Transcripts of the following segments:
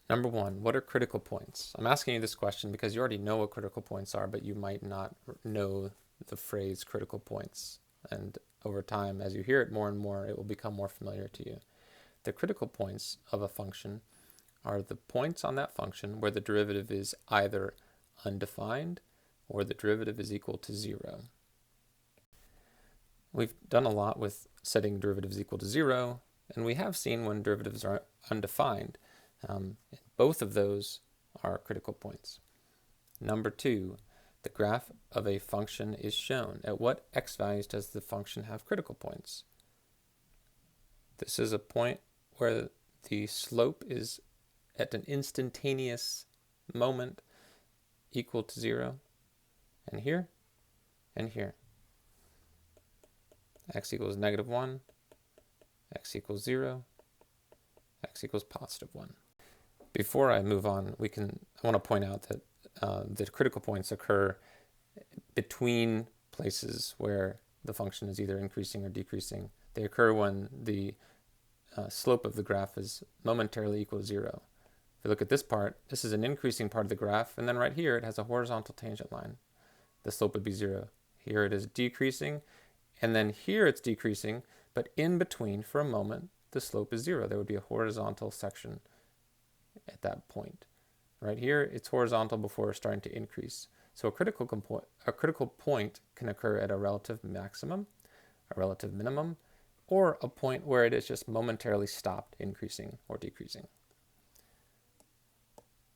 Number one, what are critical points? I'm asking you this question because you already know what critical points are, but you might not know the phrase critical points. And over time, as you hear it more and more, it will become more familiar to you. The critical points of a function are the points on that function where the derivative is either undefined or the derivative is equal to 0. We've done a lot with setting derivatives equal to 0, and we have seen when derivatives are undefined. Both of those are critical points. Number two, the graph of a function is shown. At what x values does the function have critical points? This is a point where the slope is at an instantaneous moment equal to 0, and here, and here. X equals -1, x equals 0, x equals +1. Before I move on, I want to point out that the critical points occur between places where the function is either increasing or decreasing. They occur when the slope of the graph is momentarily equal to 0. If you look at this part, this is an increasing part of the graph, and then right here it has a horizontal tangent line. The slope would be 0. Here it is decreasing, and then here it's decreasing, but in between, for a moment, the slope is 0. There would be a horizontal section at that point. Right here, it's horizontal before starting to increase. So a critical point can occur at a relative maximum, a relative minimum, or a point where it is just momentarily stopped increasing or decreasing.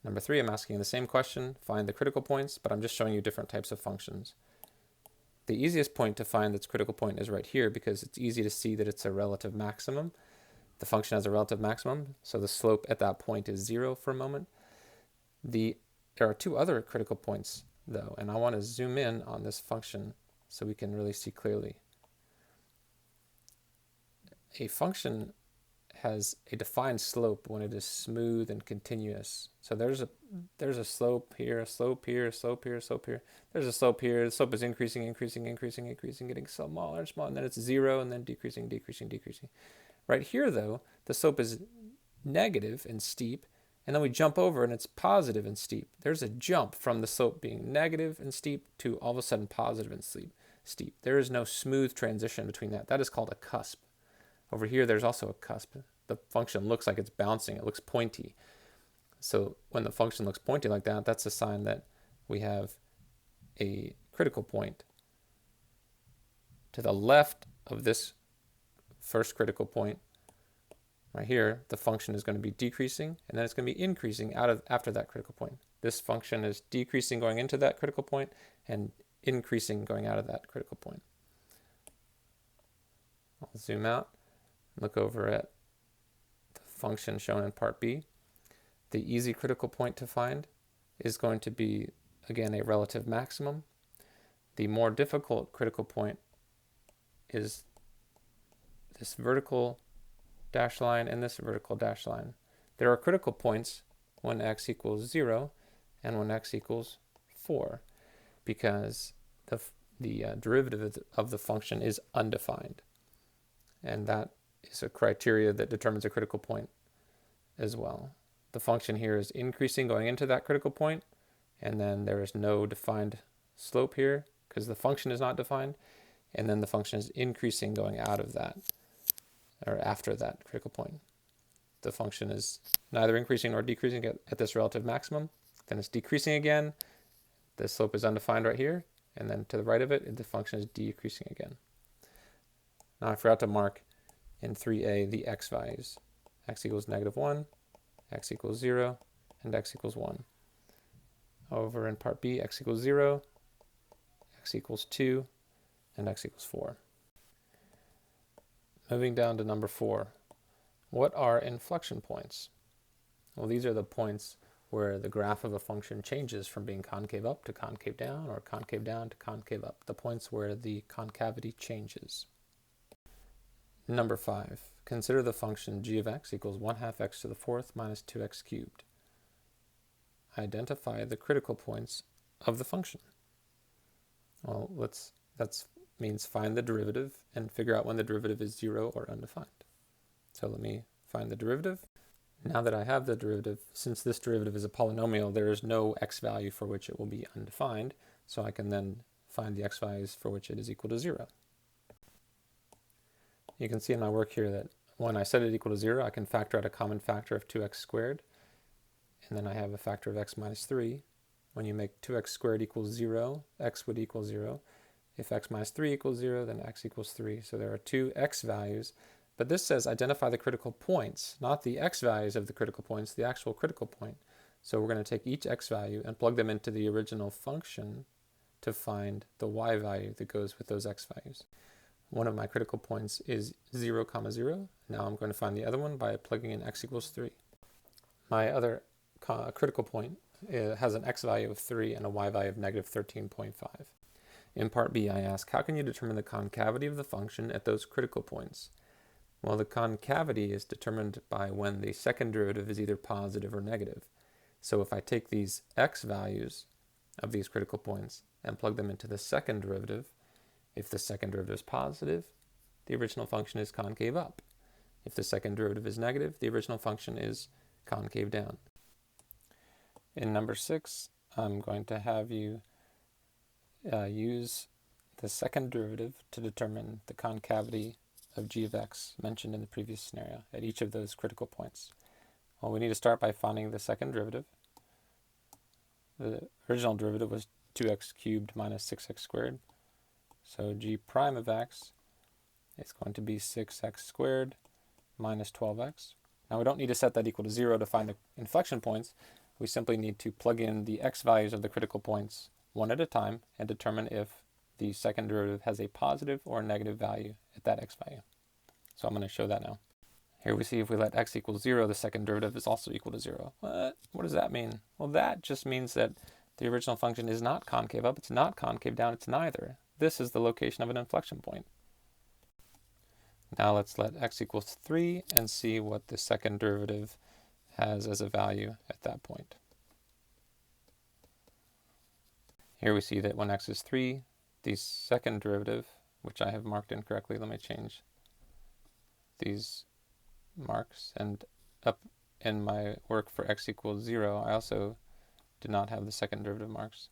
Number three, I'm asking the same question, find the critical points, but I'm just showing you different types of functions. The easiest point to find its critical point is right here because it's easy to see that it's a relative maximum. The function has a relative maximum, so the slope at that point is 0 for a moment. There are two other critical points, though, and I want to zoom in on this function so we can really see clearly. A function has a defined slope when it is smooth and continuous. So there's a slope here, a slope here, a slope here, a slope here. There's a slope here. The slope is increasing, getting smaller and smaller, and then it's 0, and then decreasing. Right here, though, the slope is negative and steep, and then we jump over and it's positive and steep. There's a jump from the slope being negative and steep to all of a sudden positive and steep. There is no smooth transition between that. That is called a cusp. Over here, there's also a cusp. The function looks like it's bouncing. It looks pointy. So when the function looks pointy like that, that's a sign that we have a critical point. To the left of this first critical point, right here, the function is going to be decreasing, and then it's going to be increasing after that critical point. This function is decreasing going into that critical point and increasing going out of that critical point. I'll zoom out, look over at the function shown in part B. The easy critical point to find is going to be, again, a relative maximum. The more difficult critical point is this vertical dash line and this vertical dash line. There are critical points when x equals 0 and when x equals 4 because the derivative of the function is undefined. And that is a criteria that determines a critical point as well. The function here is increasing going into that critical point, and then there is no defined slope here because the function is not defined, and then the function is increasing going out of that, or after that critical point. The function is neither increasing nor decreasing at this relative maximum, then it's decreasing again, the slope is undefined right here, and then to the right of it, the function is decreasing again. Now I forgot to mark in 3a the x values. X equals -1, x equals 0, and x equals 1. Over in part B, x equals 0, x equals 2, and x equals 4. Moving down to number 4. What are inflection points? Well, these are the points where the graph of a function changes from being concave up to concave down, or concave down to concave up. The points where the concavity changes. Number 5. Consider the function g of x equals 1/2 x to the 4th minus 2x cubed. Identify the critical points of the function. Well, that means find the derivative and figure out when the derivative is 0 or undefined. So let me find the derivative. Now that I have the derivative, since this derivative is a polynomial, there is no x value for which it will be undefined, so I can then find the x values for which it is equal to 0. You can see in my work here that when I set it equal to 0, I can factor out a common factor of 2x squared, and then I have a factor of x minus 3. When you make 2x squared equals 0, x would equal 0. If x minus 3 equals 0, then x equals 3. So there are two x values. But this says identify the critical points, not the x values of the critical points, the actual critical point. So we're going to take each x value and plug them into the original function to find the y value that goes with those x values. One of my critical points is 0, 0. Now I'm going to find the other one by plugging in x equals 3. My other critical point has an x value of 3 and a y value of negative 13.5. In part B, I ask, how can you determine the concavity of the function at those critical points? Well, the concavity is determined by when the second derivative is either positive or negative. So if I take these x values of these critical points and plug them into the second derivative, if the second derivative is positive, the original function is concave up. If the second derivative is negative, the original function is concave down. In number 6, I'm going to have you use the second derivative to determine the concavity of g of x mentioned in the previous scenario at each of those critical points. Well, we need to start by finding the second derivative. The original derivative was 2x cubed minus 6x squared. So g prime of x is going to be 6x squared minus 12x. Now we don't need to set that equal to 0 to find the inflection points. We simply need to plug in the x values of the critical points one at a time and determine if the second derivative has a positive or a negative value at that x value. So I'm going to show that now. Here we see if we let x equal 0, the second derivative is also equal to 0. What does that mean? Well, that just means that the original function is not concave up, it's not concave down, it's neither. This is the location of an inflection point. Now let's let x equals 3 and see what the second derivative has as a value at that point. Here we see that when x is 3, the second derivative, which I have marked incorrectly, let me change these marks, and up in my work for x equals 0, I also did not have the second derivative marks.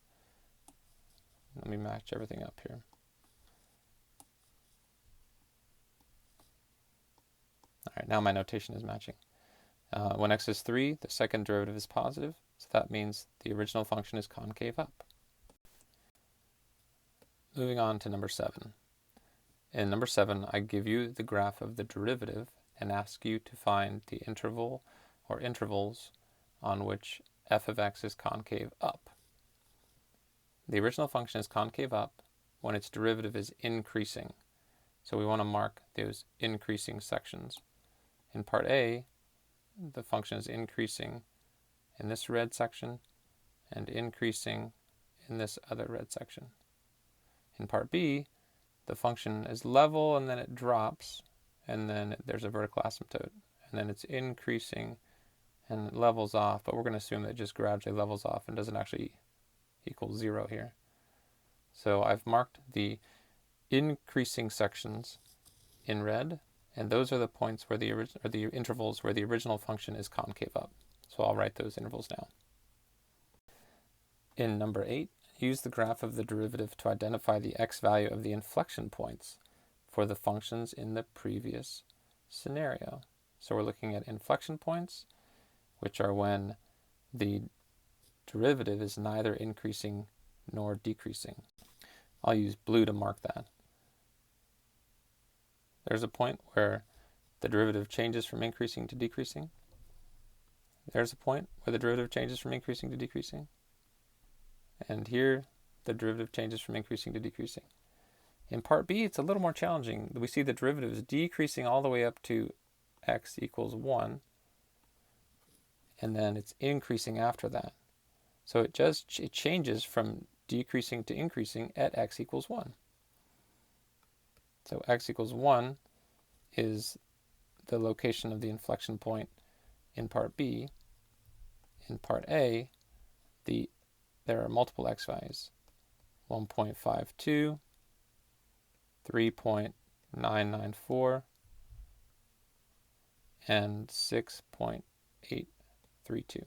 Let me match everything up here. All right, now my notation is matching. When x is 3, the second derivative is positive, so that means the original function is concave up. Moving on to number 7. In number 7, I give you the graph of the derivative and ask you to find the interval or intervals on which f of x is concave up. The original function is concave up when its derivative is increasing. So we want to mark those increasing sections. In part A, the function is increasing in this red section and increasing in this other red section. In part B, the function is level and then it drops, and then there's a vertical asymptote, and then it's increasing and it levels off, but we're going to assume that it just gradually levels off and doesn't actually equal 0 here. So I've marked the increasing sections in red, and those are the points where the intervals where the original function is concave up. So I'll write those intervals down. In number 8, use the graph of the derivative to identify the x value of the inflection points for the functions in the previous scenario. So we're looking at inflection points, which are when the derivative is neither increasing nor decreasing. I'll use blue to mark that. There's a point where the derivative changes from increasing to decreasing. There's a point where the derivative changes from increasing to decreasing. And here, the derivative changes from increasing to decreasing. In part B, it's a little more challenging. We see the derivative is decreasing all the way up to x equals 1, and then it's increasing after that. So it changes from decreasing to increasing at x equals 1. So x equals 1 is the location of the inflection point in part B. In part A, there are multiple x values, 1.52, 3.994, and 6.8. 832.